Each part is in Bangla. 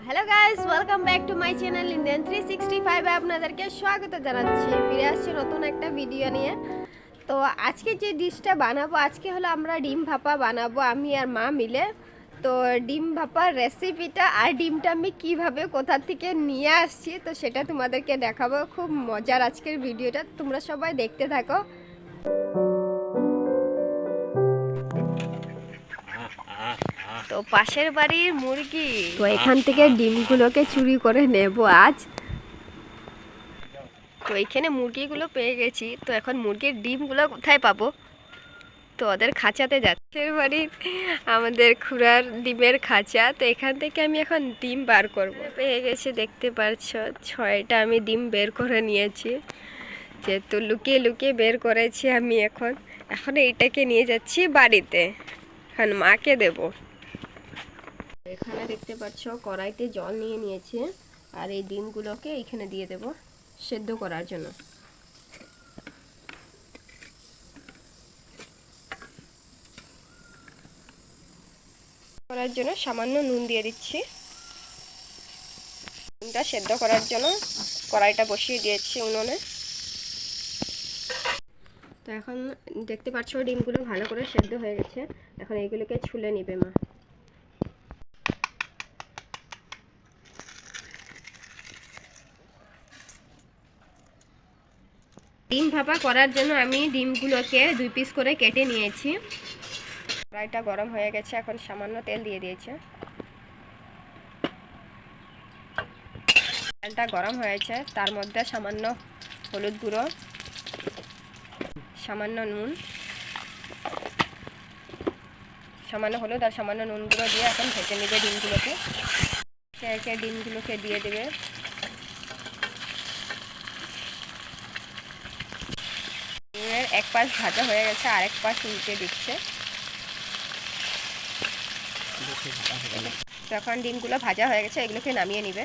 Hello guys, welcome back to my channel Indian 365 এ আপনাদেরকে স্বাগত জানাচ্ছি। ফিরে আসছি নতুন একটা ভিডিও নিয়ে। তো আজকে যে ডিশটা বানাবো, আজকে হলো আমরা ডিম ভাপা বানাবো আমি আর মা মিলে। তো ডিম ভাপার রেসিপিটা আর ডিমটা আমি কিভাবে কোথা থেকে নিয়ে আসছি তো সেটা তোমাদেরকে দেখাবো। খুব মজার আজকের ভিডিওটা, তোমরা সবাই দেখতে থাকো। তো পাশের বাড়ির মুরগি, তো এখান থেকে ডিমগুলোকে চুরি করে নেব আজ। তো এখানে মুরগিগুলো পেয়ে গেছি, তো এখন মুরগির ডিমগুলো কোথায় পাবো? তো ওদের খাঁচাতে যাচ্ছে, বাড়ির আমাদের খুড়ার ডিমের খাঁচা। তো এখান থেকে আমি এখন ডিম বার করব। পেয়ে গেছি, দেখতে পাচ্ছ 6টা আমি ডিম বের করে নিয়েছি, যেহেতু লুকিয়ে লুকিয়ে বের করেছি আমি। এখন এইটাকে নিয়ে যাচ্ছি বাড়িতে, এখন মাকে দেবো। এখানে দেখতে পাচ্ছ কড়াইতে জল নিয়ে নিয়েছে, আর এই ডিমগুলোকে এখানে দিয়ে দেব সেদ্ধ করার জন্য। সামান্য নুন দিয়ে দিচ্ছি। ডিমটা সেদ্ধ করার জন্য কড়াইটা বসিয়ে দিয়েছি উনুনে। তো এখন দেখতে পাচ্ছ ডিমগুলো ভালো করে সেদ্ধ হয়ে গেছে, এখন এইগুলোকে ছুলে নিবে মা। ডিম ভাপা করার জন্য আমি ডিমগুলোকে 2 পিস করে কেটে নিয়েছি। কড়াইটা গরম হয়ে গেছে, এখন সামান্য তেল দিয়ে দিয়েছে। তেলটা গরম হয়েছে, তার মধ্যে সামান্য হলুদ গুঁড়ো, সামান্য নুন, সামান্য হলুদ আর সামান্য নুন গুঁড়ো দিয়ে এখন ভেজে নেবে ডিমগুলোকে। একে একে ডিমগুলোকে দিয়ে দেবে। ডিমের এক পাশ ভাজা হয়ে গেছে, আরেক পাশ উল্টে দিচ্ছে। যখন ডিমগুলো ভাজা হয়ে গেছে, এগুলোকে নামিয়ে নিবে।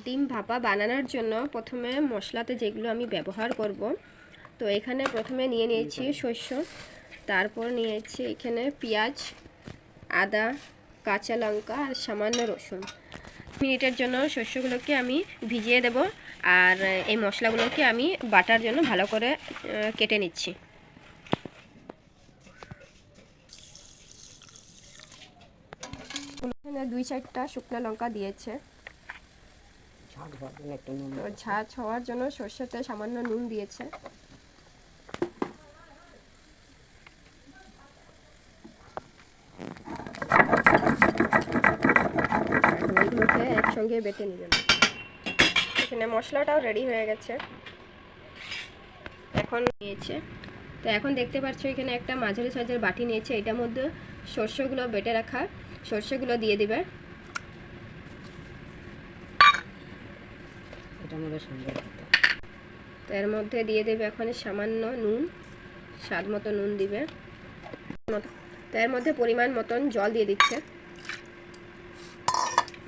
ডিম ভাপা বানানোর জন্য প্রথমে মশলাতে যেগুলো আমি ব্যবহার করব, তো এখানে প্রথমে নিয়ে নিয়েছি সরষে, তারপর নিয়েছি এখানে পেঁয়াজ, আদা, কাঁচা লঙ্কা আর সামান্য রসুন। মিনিটের জন্য শস্যগুলোকে আমি ভিজিয়ে দেব, আর এই মশলাগুলোকে আমি বাটার জন্য ভালো করে কেটে নিচ্ছি। এখানে 2-4টা শুকনো লঙ্কা দিয়েছে। ঝাঁঝ হওয়ার জন্য সর্ষেতে সামান্য নুন দিয়েছে। এগুলোকে একসঙ্গে বেটে নেবেন। এখানে মশলাটাও রেডি হয়ে গেছে, এখন নিয়েছে। তো এখন দেখতে পাচ্ছ এখানে একটা মাঝারি সাইজের বাটি নিয়েছে, এটার মধ্যে সর্ষেগুলো বেটে রাখা সর্ষেগুলো দিয়ে দিবে। তো এর মধ্যে দিয়ে দেবে এখন সামান্য নুন, স্বাদ মতো নুন দিবে। তো এর মধ্যে পরিমাণ মতন জল দিয়ে দিচ্ছে।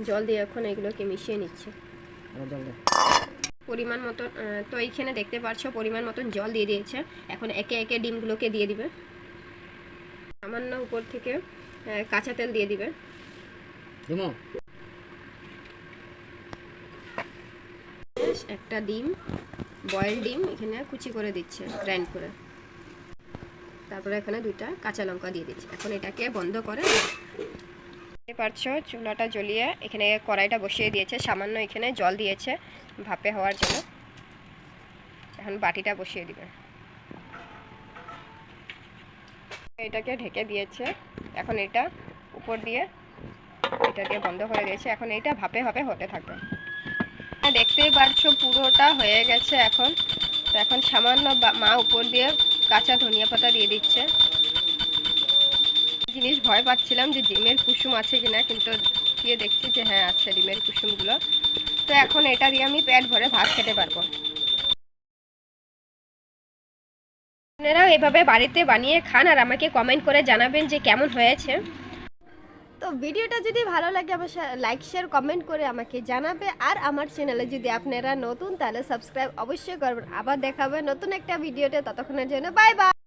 জল দিয়ে এখন এগুলোকে মিশিয়ে নিচ্ছে পরিমাণ মতন। তো এইখানে দেখতে পাচ্ছ পরিমাণ মতন জল দিয়ে দিয়েছে। এখন একে একে ডিমগুলোকে দিয়ে দিবে। সামান্য উপর থেকে কাঁচা তেল দিয়ে দিবে। একটা ডিম, বয়েল ডিম এখানে কুচি করে দিচ্ছে, গ্রাইন্ড করে। তারপরে এখানে 2টা কাঁচা লঙ্কা দিয়ে দিচ্ছে। এখন এটাকে বন্ধ করে দেখতে পাচ্ছ চুলাটা জ্বলিয়ে এখানে কড়াইটা বসিয়ে দিয়েছে, সামান্য এখানে জল দিয়েছে ভাপে হওয়ার জন্য। এখন বাটিটা বসিয়ে দিবে, এটাকে ঢেকে দিয়েছে। এখন এটা উপর দিয়ে এটা দিয়ে বন্ধ করে দিয়েছে। এখন এটা ভাপে ভাপে হতে থাকবে। দেখতেই পাচ্ছ পুরোটা হয়ে গেছে এখন। তো এখন সামান্য মা উপর দিয়ে কাঁচা ধনিয়া পাতা দিয়ে দিচ্ছে। জিনিস ভয় পাচ্ছিলাম যে ডিমের কুসুম আছে কিনা, কিন্তু দিয়ে দেখছি যে হ্যাঁ আছে ডিমের কুসুমগুলো। তো এখন এটা দিয়ে আমি পেট ভরে ভাত খেতে পারবো। আপনারাও এভাবে বাড়িতে বানিয়ে খান, আর আমাকে কমেন্ট করে জানাবেন যে কেমন হয়েছে। তো ভিডিওটা যদি ভালো লাগে অবশ্যই লাইক শেয়ার কমেন্ট করে আমাকে জানাবে। আর আমার চ্যানেলে যদি আপনারা নতুন, তাহলে সাবস্ক্রাইব অবশ্যই করবেন। আবার দেখাবে নতুন একটা ভিডিওতে, ততক্ষণের জন্য বাই বাই।